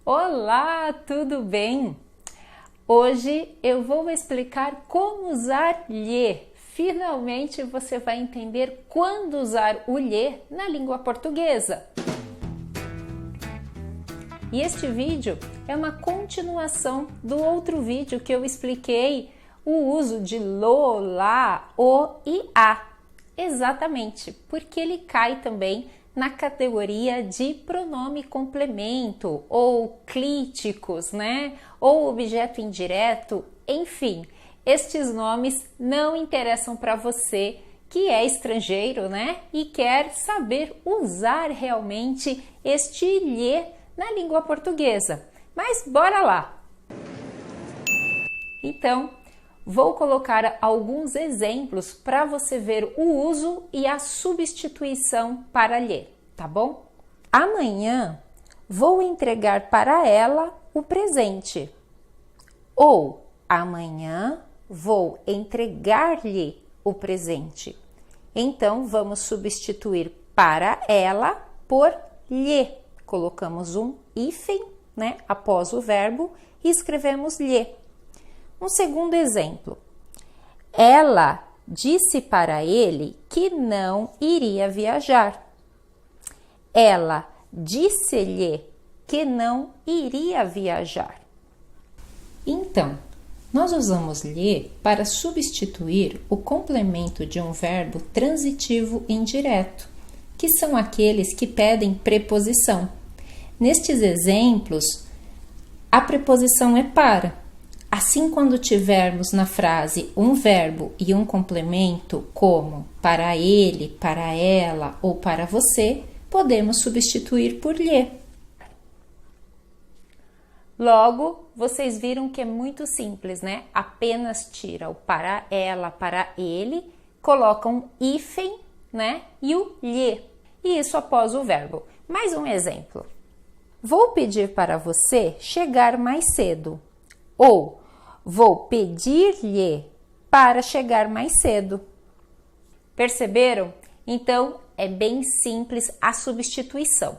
Olá, tudo bem? Hoje eu vou explicar como usar lhe. Finalmente você vai entender quando usar o lhe na língua portuguesa. E este vídeo é uma continuação do outro vídeo que eu expliquei o uso de lo, lá, o e a. Exatamente, porque ele cai também na categoria de pronome complemento ou clíticos, né? Ou objeto indireto, enfim. Estes nomes não interessam para você que é estrangeiro, né? E quer saber usar realmente este lhe na língua portuguesa. Mas bora lá! Então, vou colocar alguns exemplos para você ver o uso e a substituição para lhe, tá bom? Amanhã vou entregar para ela o presente. Ou amanhã vou entregar-lhe o presente. Então, vamos substituir para ela por lhe. Colocamos um hífen, né, após o verbo e escrevemos lhe. Um segundo exemplo. Ela disse para ele que não iria viajar. Ela disse-lhe que não iria viajar. Então, nós usamos lhe para substituir o complemento de um verbo transitivo indireto, que são aqueles que pedem preposição. Nestes exemplos, a preposição é para. Assim, quando tivermos na frase um verbo e um complemento, como para ele, para ela ou para você, podemos substituir por lhe. Logo, vocês viram que é muito simples, né? Apenas tira o para ela, para ele, coloca um hífen, né? E o lhe. E isso após o verbo. Mais um exemplo. Vou pedir para você chegar mais cedo. Ou vou pedir-lhe para chegar mais cedo. Perceberam? Então, é bem simples a substituição.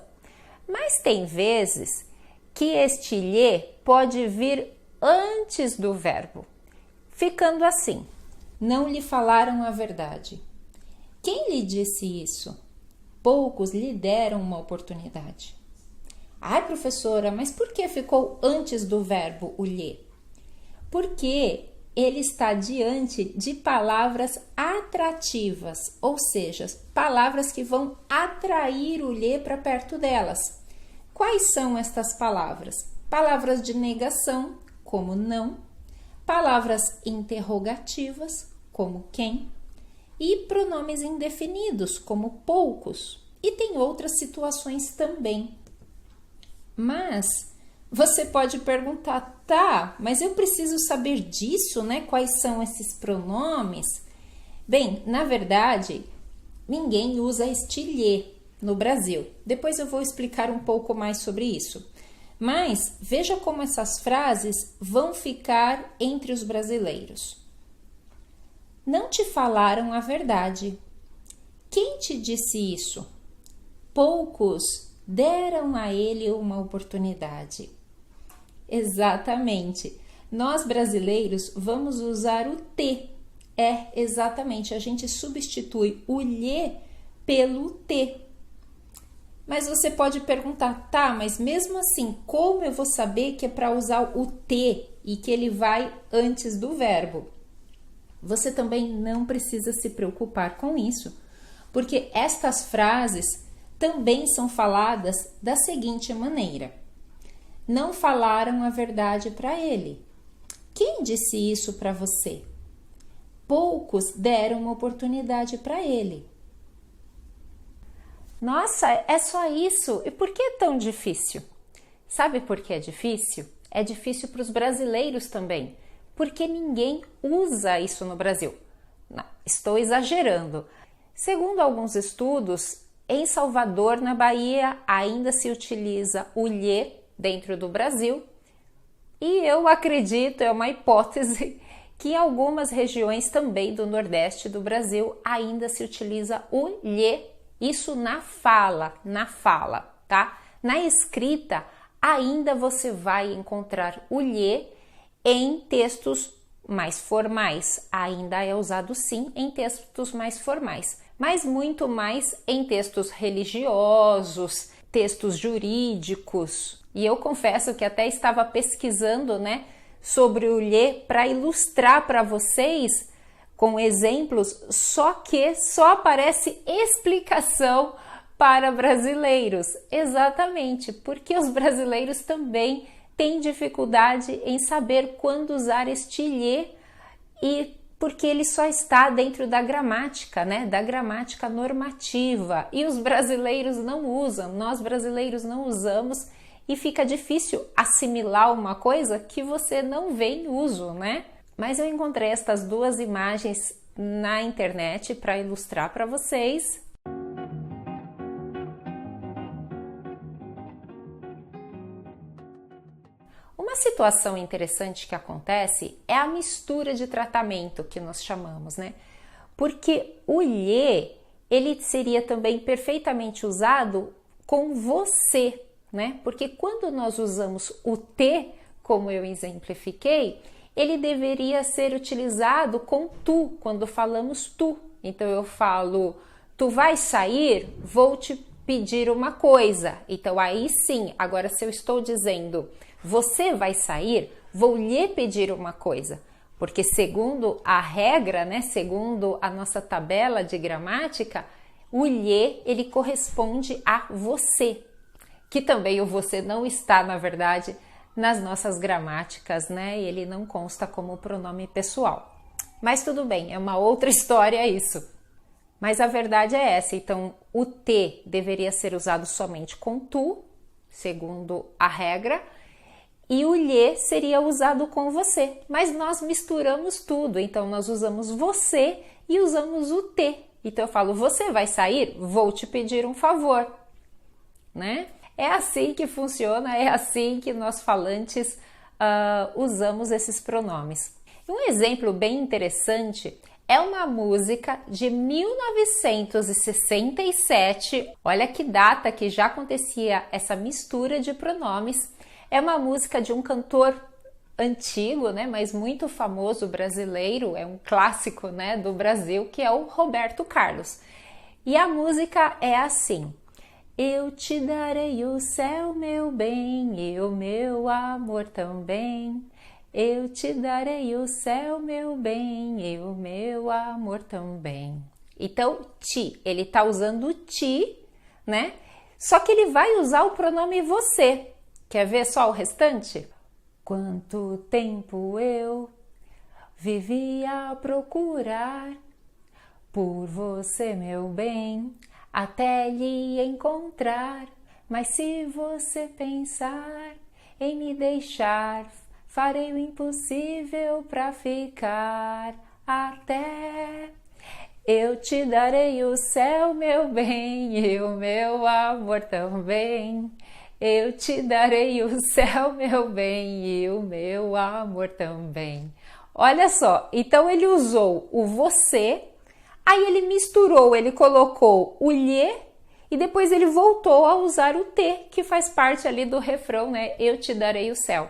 Mas tem vezes que este lhe pode vir antes do verbo, ficando assim: não lhe falaram a verdade. Quem lhe disse isso? Poucos lhe deram uma oportunidade. Ai, professora, mas por que ficou antes do verbo o lhe? Porque ele está diante de palavras atrativas, ou seja, palavras que vão atrair o lhe para perto delas. Quais são estas palavras? Palavras de negação, como não, palavras interrogativas, como quem, e pronomes indefinidos, como poucos, e tem outras situações também. Mas você pode perguntar, tá, mas eu preciso saber disso, né? Quais são esses pronomes? Bem, na verdade, ninguém usa este lhe no Brasil. Depois eu vou explicar um pouco mais sobre isso. Mas veja como essas frases vão ficar entre os brasileiros. Não te falaram a verdade. Quem te disse isso? Poucos deram a ele uma oportunidade. Exatamente. Nós brasileiros vamos usar o te. Exatamente, a gente substitui o lhe pelo te. Mas você pode perguntar, tá, mas mesmo assim, como eu vou saber que é para usar o te e que ele vai antes do verbo? Você também não precisa se preocupar com isso, porque estas frases também são faladas da seguinte maneira: não falaram a verdade para ele. Quem disse isso para você? Poucos deram uma oportunidade para ele. Nossa, é só isso? E por que é tão difícil? Sabe por que é difícil? É difícil para os brasileiros também, porque ninguém usa isso no Brasil. Não, estou exagerando. Segundo alguns estudos, em Salvador, na Bahia, ainda se utiliza o lhe dentro do Brasil, e eu acredito, é uma hipótese, que em algumas regiões também do Nordeste do Brasil ainda se utiliza o lhe, isso na fala, tá? Na escrita ainda você vai encontrar o lhe em textos mais formais. Ainda é usado sim em textos mais formais, mas muito mais em textos religiosos, textos jurídicos. E eu confesso que até estava pesquisando, né, sobre o lhe para ilustrar para vocês com exemplos, só que só aparece explicação para brasileiros. Exatamente, porque os brasileiros também têm dificuldade em saber quando usar este lhe, e porque ele só está dentro da gramática, né? Da gramática normativa. E os brasileiros não usam, nós brasileiros não usamos, e fica difícil assimilar uma coisa que você não vê em uso, né? Mas eu encontrei estas duas imagens na internet para ilustrar para vocês. Uma situação interessante que acontece é a mistura de tratamento que nós chamamos, né? Porque o lhe, ele seria também perfeitamente usado com você, né? Porque quando nós usamos o te, como eu exemplifiquei, ele deveria ser utilizado com tu, quando falamos tu. Então eu falo, tu vai sair? Vou te pedir uma coisa. Então aí sim, agora se eu estou dizendo, você vai sair? Vou lhe pedir uma coisa. Porque segundo a regra, né, segundo a nossa tabela de gramática, o lhe, ele corresponde a você. Que também o você não está, na verdade, nas nossas gramáticas, né? E ele não consta como pronome pessoal. Mas tudo bem, é uma outra história isso. Mas a verdade é essa, então o te deveria ser usado somente com tu, segundo a regra, e o lhe seria usado com você. Mas nós misturamos tudo, então nós usamos você e usamos o te. Então eu falo, você vai sair? Vou te pedir um favor, né? É assim que funciona, é assim que nós falantes usamos esses pronomes. Um exemplo bem interessante é uma música de 1967. Olha que data que já acontecia essa mistura de pronomes. É uma música de um cantor antigo, né, mas muito famoso brasileiro, é um clássico, né, do Brasil, que é o Roberto Carlos. E a música é assim: eu te darei o céu, meu bem, e o meu amor também. Eu te darei o céu, meu bem, e o meu amor também. Então, ti, ele tá usando ti, né? Só que ele vai usar o pronome você. Quer ver só o restante? Quanto tempo eu vivi a procurar por você, meu bem, até lhe encontrar. Mas se você pensar em me deixar, farei o impossível pra ficar até. Eu te darei o céu, meu bem, e o meu amor também. Eu te darei o céu, meu bem, e o meu amor também. Olha só, então ele usou o você, aí ele misturou, ele colocou o lhe e depois ele voltou a usar o te, que faz parte ali do refrão, né? Eu te darei o céu.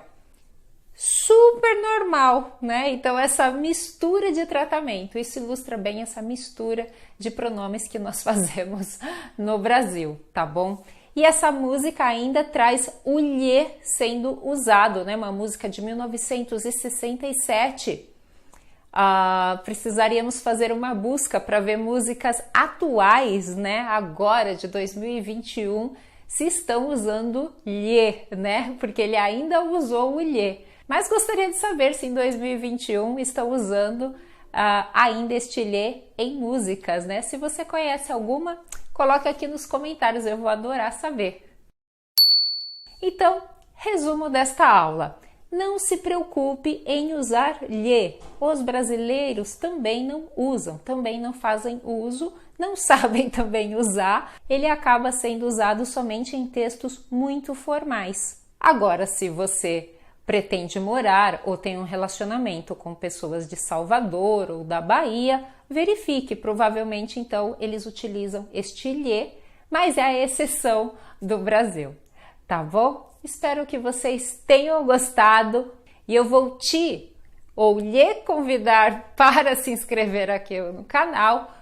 Super normal, né? Então essa mistura de tratamento, isso ilustra bem essa mistura de pronomes que nós fazemos no Brasil, tá bom? E essa música ainda traz o lhe sendo usado, né? Uma música de 1967. Precisaríamos fazer uma busca para ver músicas atuais, né? Agora, de 2021, se estão usando lhe, né? Porque ele ainda usou o lhe. Mas gostaria de saber se em 2021 estão usando ainda este lhe em músicas, né? Se você conhece alguma, coloque aqui nos comentários, eu vou adorar saber. Então, resumo desta aula. Não se preocupe em usar lhe. Os brasileiros também não usam, também não fazem uso, não sabem também usar. Ele acaba sendo usado somente em textos muito formais. Agora, se você pretende morar ou tem um relacionamento com pessoas de Salvador ou da Bahia, verifique, provavelmente então eles utilizam este lhe, mas é a exceção do Brasil, tá bom? espero que vocês tenham gostado e eu vou lhe convidar para se inscrever aqui no canal,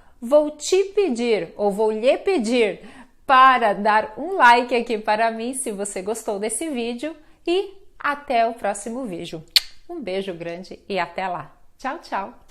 vou lhe pedir para dar um like aqui para mim se você gostou desse vídeo e até o próximo vídeo. Um beijo grande e até lá. Tchau, tchau!